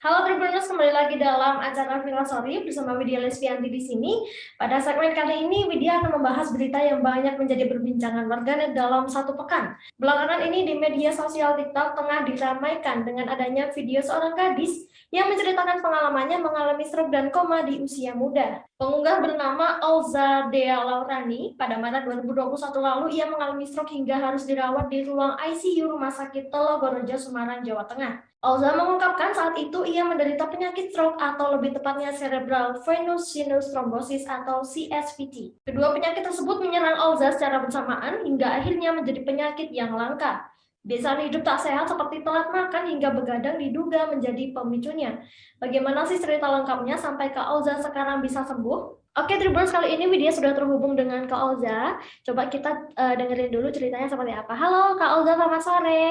Halo Tribuners, kembali lagi dalam acara Filosofi bersama Widya Lesbianti di sini. Pada segmen kali ini, Widya akan membahas berita yang banyak menjadi perbincangan warganet dalam satu pekan. Belakangan ini di media sosial TikTok tengah diramaikan dengan adanya video seorang gadis yang menceritakan pengalamannya mengalami stroke dan koma di usia muda. Pengunggah bernama Olza Dea Laurani, pada Maret 2021 lalu ia mengalami stroke hingga harus dirawat di ruang ICU Rumah Sakit Telogorojo, Semarang, Jawa Tengah. Olza mengungkapkan saat itu ia menderita penyakit stroke atau lebih tepatnya cerebral venous sinus thrombosis atau CSVT. Kedua penyakit tersebut menyerang Olza secara bersamaan hingga akhirnya menjadi penyakit yang langka. Kebiasaan hidup tak sehat seperti telat makan hingga begadang diduga menjadi pemicunya. Bagaimana sih cerita lengkapnya sampai Kak Olza sekarang bisa sembuh? Oke, Tribuners, kali ini Widya sudah terhubung dengan Kak Olza. Coba kita dengerin dulu ceritanya seperti apa. Halo Kak Olza, selamat sore.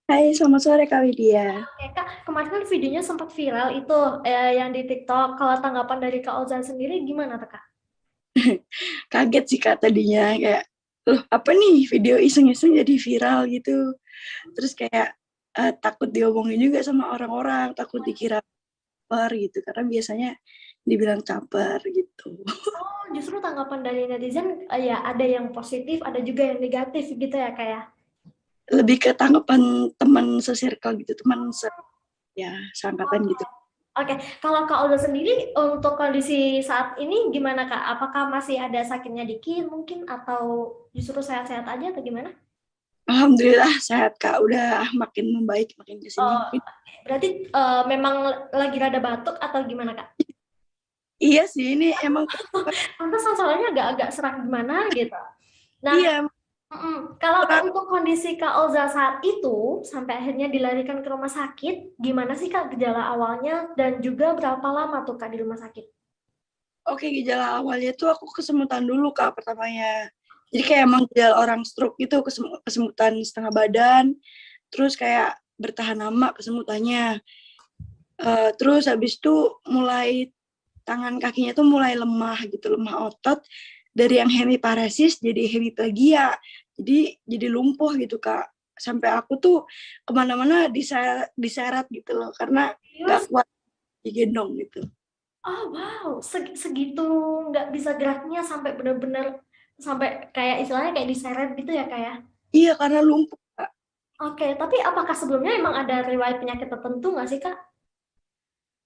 Hai, selamat sore Kak Widya. Oke, Kak, kemarin kan videonya sempat viral itu yang di TikTok. Kalau tanggapan dari Kak Ozan sendiri gimana tuh, Kak? Kaget sih Kak tadinya, kayak, loh apa nih video iseng-iseng jadi viral gitu. Terus kayak takut diomongin juga sama orang-orang, takut dikira caper gitu, karena biasanya dibilang caper gitu. Oh, justru tanggapan dari netizen ya ada yang positif, ada juga yang negatif gitu ya, Kak ya? Lebih ke tanggapan teman se-circle gitu, ya seangkatan gitu. Oke, kalau Kak Olga sendiri untuk kondisi saat ini gimana, Kak? Apakah masih ada sakitnya dikit mungkin atau justru sehat-sehat aja atau gimana? Alhamdulillah sehat Kak, udah makin membaik makin kesini. Oh, berarti memang lagi rada batuk atau gimana, Kak? Iya sih, ini emang Pantas soalnya agak-agak serak gimana gitu. Nah, iya. kalau untuk kondisi Kak Olza saat itu, sampai akhirnya dilarikan ke rumah sakit, gimana sih Kak gejala awalnya dan juga berapa lama tuh Kak di rumah sakit? Oke, gejala awalnya tuh aku kesemutan dulu Kak pertamanya. Jadi kayak emang gejala orang stroke gitu, kesemutan setengah badan, terus kayak bertahan lama kesemutannya. Terus habis itu mulai tangan kakinya tuh mulai lemah gitu, lemah otot. Dari yang hemiparesis jadi hemiplegia, jadi lumpuh gitu Kak. Sampai aku tuh kemana-mana diseret gitu loh, karena nggak Serius? kuat digendong gitu. Oh wow, segitu nggak bisa geraknya sampai benar-benar sampai kayak istilahnya kayak diseret gitu ya Kak ya? Iya, karena lumpuh Kak. Oke, tapi apakah sebelumnya emang ada riwayat penyakit tertentu nggak sih Kak?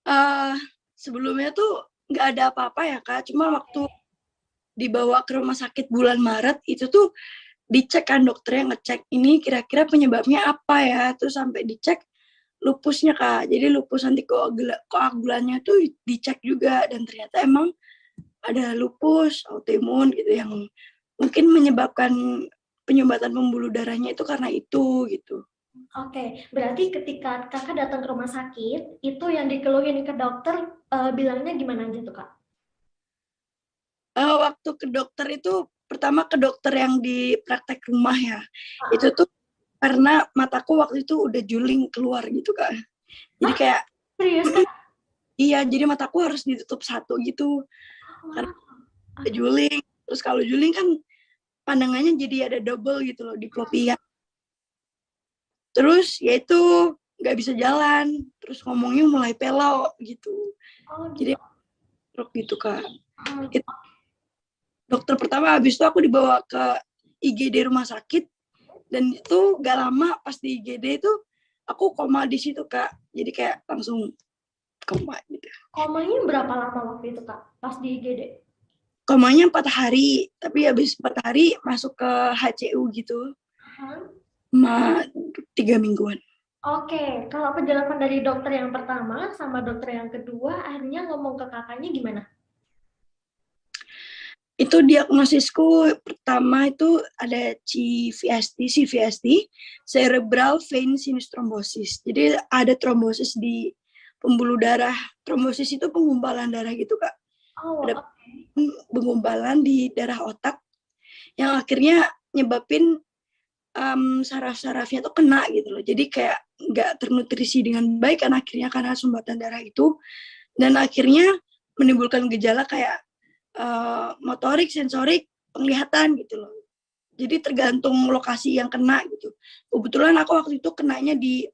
uh, Sebelumnya tuh nggak ada apa-apa ya Kak, cuma waktu dibawa ke rumah sakit bulan Maret itu tuh dicek kan dokternya, ngecek ini kira-kira penyebabnya apa ya, terus sampai dicek lupusnya Kak, jadi lupus nanti koagulannya tuh dicek juga, dan ternyata emang ada lupus autoimun gitu yang mungkin menyebabkan penyumbatan pembuluh darahnya itu karena itu gitu. Oke, berarti ketika kakak datang ke rumah sakit, itu yang dikeluhin ke dokter bilangnya gimana aja tuh Kak? Waktu ke dokter itu pertama ke dokter yang di praktek rumah ya, itu Ah, tuh karena mataku waktu itu udah juling keluar gitu Kak. Jadi Hah? kayak Serius Kak? iya, jadi mataku harus ditutup satu gitu karena Wah, udah oke. juling. Terus kalau juling kan pandangannya jadi ada double gitu loh, diplopia. Terus ya itu nggak bisa jalan, terus ngomongnya mulai pelo gitu. Oh Jadi gitu. stroke gitu Kak. Hmm, Itu dokter pertama, habis itu aku dibawa ke IGD rumah sakit, dan itu gak lama pas di IGD itu aku koma di situ Kak. Jadi kayak langsung koma gitu. komanya berapa lama waktu itu Kak? Pas di IGD? Komanya 4 hari, tapi habis 4 hari masuk ke HCU gitu, Hah? sama 3 mingguan. Oke, kalau penjelasan dari dokter yang pertama sama dokter yang kedua, akhirnya ngomong ke kakaknya gimana? Itu diagnosisku pertama itu ada CVST, cerebral vein sinus thrombosis. Jadi ada trombosis di pembuluh darah. Trombosis itu penggumpalan darah gitu Kak. Oh, Ada oke. penggumpalan di darah otak yang akhirnya nyebabin saraf-sarafnya tuh kena gitu loh. Jadi kayak nggak ternutrisi dengan baik kan akhirnya karena sumbatan darah itu, dan akhirnya menimbulkan gejala kayak motorik, sensorik, penglihatan gitu loh. Jadi tergantung lokasi yang kena gitu. Kebetulan aku waktu itu kenanya di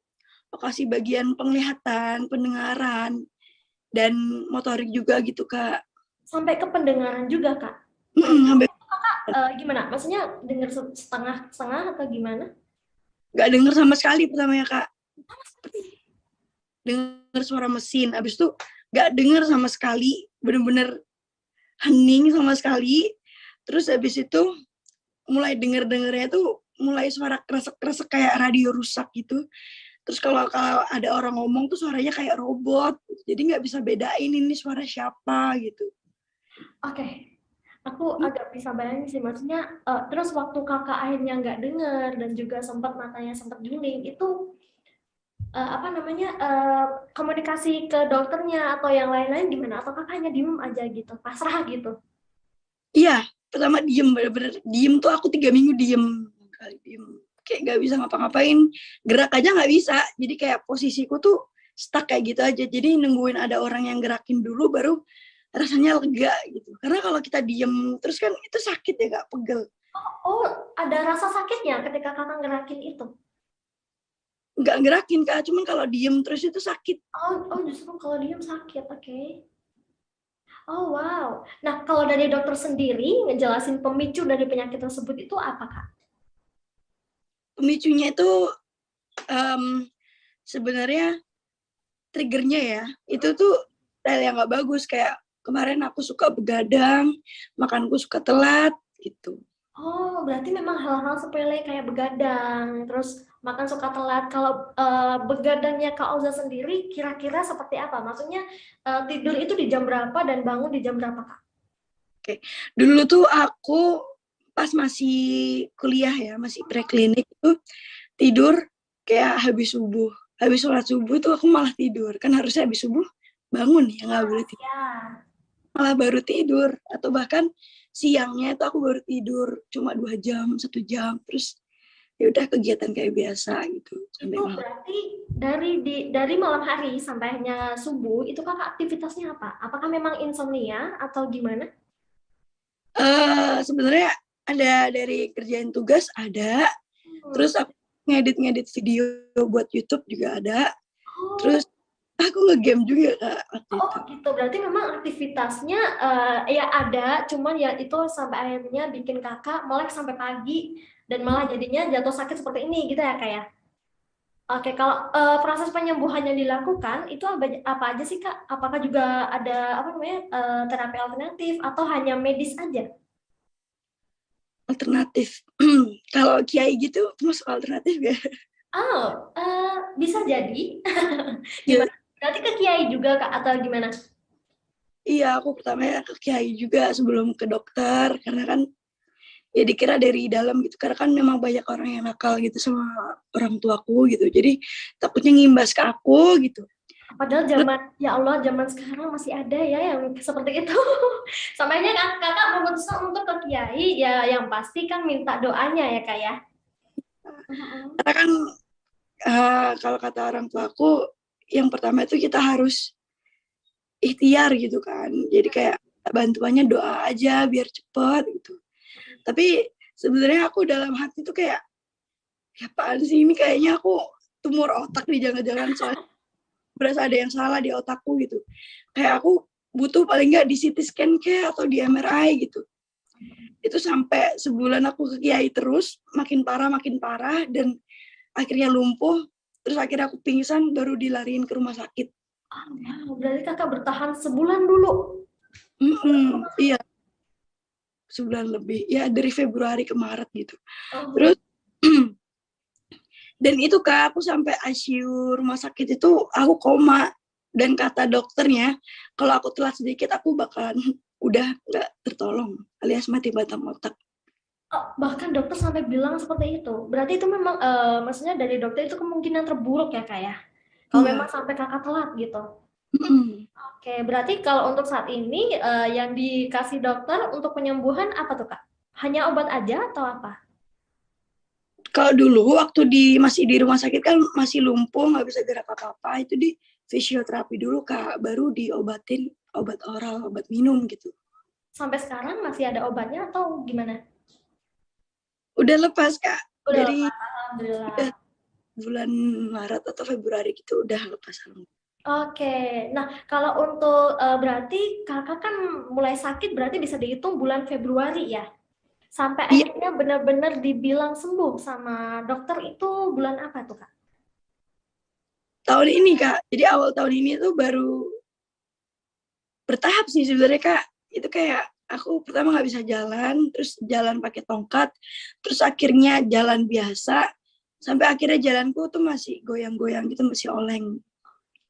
lokasi bagian penglihatan, pendengaran, dan motorik juga gitu Kak. Sampai ke pendengaran juga Kak? Sampai Gimana? Maksudnya dengar setengah-setengah atau gimana? nggak denger sama sekali pertamanya Kak. Dengar suara mesin, abis itu nggak denger sama sekali, bener-bener hening sama sekali. Terus abis itu mulai denger-dengernya tuh mulai suara kresek-kresek kayak radio rusak gitu. Terus kalau ada orang ngomong tuh suaranya kayak robot, jadi nggak bisa bedain ini suara siapa gitu. Oke, aku agak bisa bayangin sih, maksudnya terus waktu kakak akhirnya nggak dengar dan juga sempat matanya sempat juling, itu komunikasi ke dokternya atau yang lain-lain gimana? Atau kakak hanya diem aja gitu, pasrah gitu? Iya, pertama diem, bener-bener diem tuh aku 3 minggu diem. Kayak nggak bisa ngapa-ngapain, gerak aja nggak bisa. Jadi kayak posisiku tuh stuck kayak gitu aja. Jadi nungguin ada orang yang gerakin dulu baru rasanya lega gitu. Karena kalau kita diem terus kan itu sakit ya Kak, pegel. Oh, ada rasa sakitnya ketika kakak ngerakin itu? Nggak gerakin Kak, cuman kalau diem terus itu sakit. Oh justru kalau diem sakit, oke. Oh wow. Nah kalau dari dokter sendiri ngejelasin pemicu dari penyakit tersebut itu apa Kak? Pemicunya itu sebenarnya triggernya ya, itu tuh style yang nggak bagus. Kayak kemarin aku suka begadang, makanku suka telat gitu. Oh, berarti memang hal-hal sepele kayak begadang, terus makan suka telat. Kalau begadangnya Kak Oza sendiri, kira-kira seperti apa? Maksudnya tidur itu di jam berapa dan bangun di jam berapa, Kak? Oke, dulu tuh aku pas masih kuliah ya, masih preklinik itu tidur kayak habis subuh. Habis sholat subuh tuh aku malah tidur. Kan harusnya habis subuh bangun ya, nggak boleh tidur. Ya. Malah baru tidur. Atau bahkan siangnya itu aku baru tidur cuma 2 jam, 1 jam. Terus ya udah kegiatan kayak biasa gitu sampai Itu malam. berarti dari malam hari sampai hanya subuh, itu Kakak aktivitasnya apa? Apakah memang insomnia atau gimana? Sebenarnya ada dari kerjaan tugas ada. Terus aku ngedit video buat YouTube juga ada. Oh, Terus aku nge-game juga Kak waktu oh itu. gitu. Berarti memang aktivitasnya ya ada, cuman ya itu sampai akhirnya bikin Kakak melek sampai pagi dan malah jadinya jatuh sakit seperti ini gitu ya Kak ya? Oke, kalau proses penyembuhan yang dilakukan itu apa aja sih Kak? Apakah juga ada apa namanya terapi alternatif atau hanya medis aja? Alternatif. Kalau kiai gitu masuk alternatif gak? Oh, bisa jadi. Ya, Gimana? Berarti ke kiai juga Kak atau gimana? iya, aku pertamanya ke kiai juga sebelum ke dokter karena kan ya dikira dari dalam gitu, karena kan memang banyak orang yang nakal gitu sama orang tuaku gitu, jadi takutnya ngimbas ke aku gitu. Padahal Terus ya Allah, zaman sekarang masih ada ya yang seperti itu. Sampainya kakak memutuskan untuk ke kiai, ya yang pasti kan minta doanya ya kak ya. karena kan kalau kata orang tuaku yang pertama itu kita harus ikhtiar gitu kan, jadi kayak bantuannya doa aja biar cepet gitu. Tapi sebenarnya aku dalam hati tuh kayak ya apaan sih ini, kayaknya aku tumor otak di jangan-jangan, soalnya berasa ada yang salah di otakku gitu. Kayak aku butuh paling nggak di CT scan kayak atau di MRI gitu. Itu sampai sebulan aku ke kiai terus, makin parah, dan akhirnya lumpuh. Terus akhirnya aku pingsan, baru dilariin ke rumah sakit. Wow, berarti kakak bertahan sebulan dulu. Iya, sebulan lebih. Ya dari Februari ke Maret gitu. Oh, Terus dan itu Kak, aku sampai ICU rumah sakit itu aku koma, dan kata dokternya kalau aku telat sedikit aku bakalan udah nggak tertolong alias mati batang otak. bahkan dokter sampai bilang seperti itu. Berarti itu memang maksudnya dari dokter itu kemungkinan terburuk ya kak ya. Kalau memang Iya. sampai kakak telat gitu. Oke, berarti kalau untuk saat ini yang dikasih dokter untuk penyembuhan apa tuh Kak? Hanya obat aja atau apa? Kalau dulu waktu masih di rumah sakit kan masih lumpuh nggak bisa gerak apa-apa, itu di fisioterapi dulu Kak, baru diobatin obat oral, obat minum gitu. Sampai sekarang masih ada obatnya atau gimana? Udah lepas Kak Udah dari lepas, alhamdulillah. bulan Maret atau Februari gitu udah lepas. Oke, nah kalau untuk berarti kakak kan mulai sakit berarti bisa dihitung bulan Februari ya? Sampai Iya, akhirnya benar-benar dibilang sembuh sama dokter itu bulan apa tuh Kak? tahun ini Kak. Jadi awal tahun ini tuh baru bertahap sih sebenarnya Kak. Itu kayak aku pertama nggak bisa jalan, terus jalan pakai tongkat, terus akhirnya jalan biasa, sampai akhirnya jalanku tuh masih goyang-goyang gitu, masih oleng.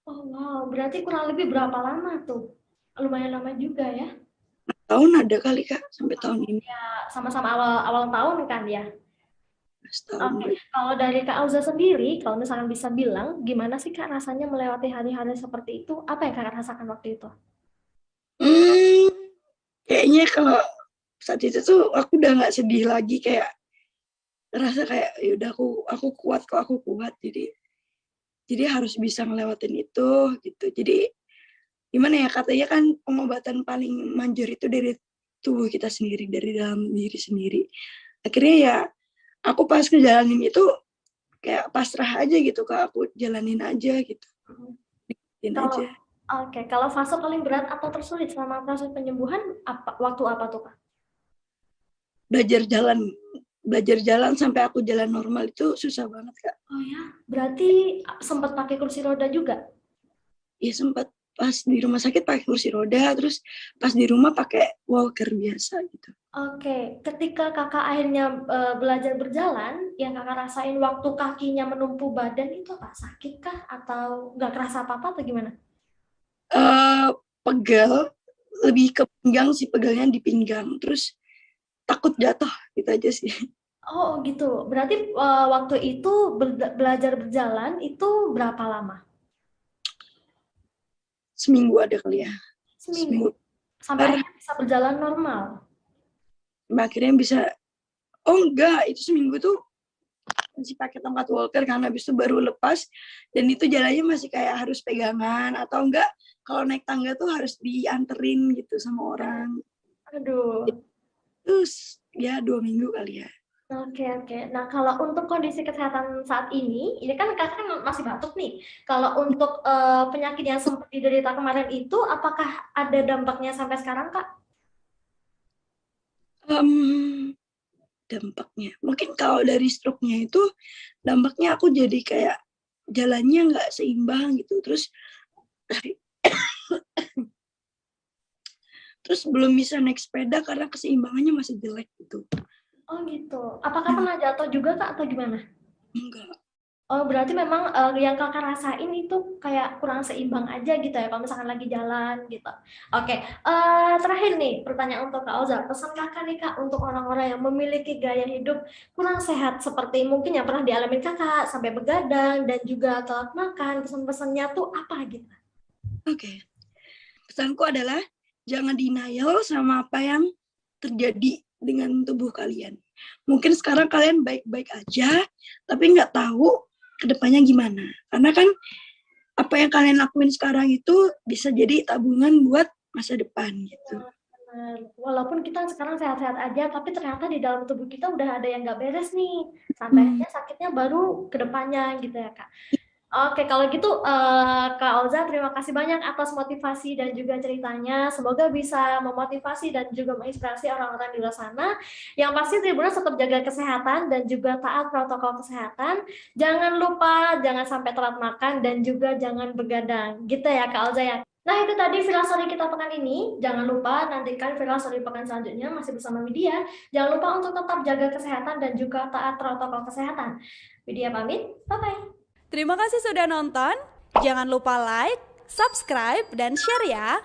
Oh wow, berarti kurang lebih berapa lama tuh? Lumayan lama juga ya? Tahun ada kali Kak, sampai tahun ini. Ya, sama-sama awal tahun kan ya? Setahun Oke, berarti. kalau dari Kak Auza sendiri, kalau misalkan bisa bilang, gimana sih Kak rasanya melewati hari-hari seperti itu? Apa yang Kakak rasakan waktu itu? Hmm, kayaknya kalau saat itu tuh aku udah nggak sedih lagi, kayak ngerasa kayak ya udah aku kuat kok, aku kuat. Jadi harus bisa ngelewatin itu gitu. Jadi gimana ya, katanya kan pengobatan paling manjur itu dari tubuh kita sendiri, dari dalam diri sendiri. Akhirnya ya aku pas ngejalanin itu kayak pasrah aja gitu Kak, aku jalanin aja gitu. Jalanin Kalau aja. Oke, kalau fase paling berat atau tersulit selama proses penyembuhan waktu apa tuh Kak? Belajar jalan, belajar jalan sampai aku jalan normal itu susah banget Kak. Oh ya, berarti sempat pakai kursi roda juga? Ya sempat pas di rumah sakit pakai kursi roda, terus pas di rumah pakai walker biasa gitu. Oke, ketika kakak akhirnya belajar berjalan, yang kakak rasain waktu kakinya menumpu badan itu apa? Sakit kah? Atau nggak kerasa apa-apa atau gimana? eh Pegal, lebih ke pinggang sih, pegalnya di pinggang, terus takut jatuh gitu aja sih. Oh gitu, berarti waktu itu belajar berjalan itu berapa lama? Seminggu ada kali ya, Seminggu? seminggu. Sampai Parah. akhirnya bisa berjalan normal? Akhirnya bisa. Oh enggak, itu seminggu tuh masih pakai tongkat walker, karena habis itu baru lepas, dan itu jalannya masih kayak harus pegangan, atau enggak kalau naik tangga tuh harus dianterin gitu sama orang. Aduh. Terus ya 2 minggu kali ya. Oke, oke. Nah, kalau untuk kondisi kesehatan saat ini kan kakak kan masih batuk nih. Kalau untuk penyakit yang sempat diderita kemarin itu, apakah ada dampaknya sampai sekarang, Kak? um, Dampaknya mungkin kalau dari stroke-nya itu, dampaknya aku jadi kayak jalannya nggak seimbang gitu, terus belum bisa naik sepeda karena keseimbangannya masih jelek gitu. Oh gitu. Apakah pernah jatuh juga, Kak, atau gimana? Enggak. Oh, berarti memang yang kakak rasain itu kayak kurang seimbang aja gitu ya, kalau misalkan lagi jalan gitu. Oke, terakhir nih pertanyaan untuk Kak Oza. Pesan kakak nih Kak untuk orang-orang yang memiliki gaya hidup kurang sehat seperti mungkin yang pernah dialami kakak sampai begadang dan juga telat makan. Pesan-pesannya tuh apa gitu? Oke. Pesanku adalah jangan denial sama apa yang terjadi dengan tubuh kalian. Mungkin sekarang kalian baik-baik aja, tapi nggak tahu kedepannya gimana. Karena kan apa yang kalian lakuin sekarang itu bisa jadi tabungan buat masa depan gitu. Walaupun kita sekarang sehat-sehat aja, tapi ternyata di dalam tubuh kita udah ada yang nggak beres nih. Sampai akhirnya sakitnya baru ke depannya gitu ya Kak. Oke, kalau gitu Kak Olza, terima kasih banyak atas motivasi dan juga ceritanya. Semoga bisa memotivasi dan juga menginspirasi orang-orang di luar sana. Yang pasti Tribuners tetap jaga kesehatan dan juga taat protokol kesehatan. Jangan lupa, jangan sampai telat makan dan juga jangan begadang. Gitu ya Kak Olza ya. Nah itu tadi Firasori kita pekan ini. Jangan lupa nantikan Firasori pekan selanjutnya masih bersama Widya. Jangan lupa untuk tetap jaga kesehatan dan juga taat protokol kesehatan. Widya pamit, bye-bye. Terima kasih sudah nonton. Jangan lupa like, subscribe, dan share ya.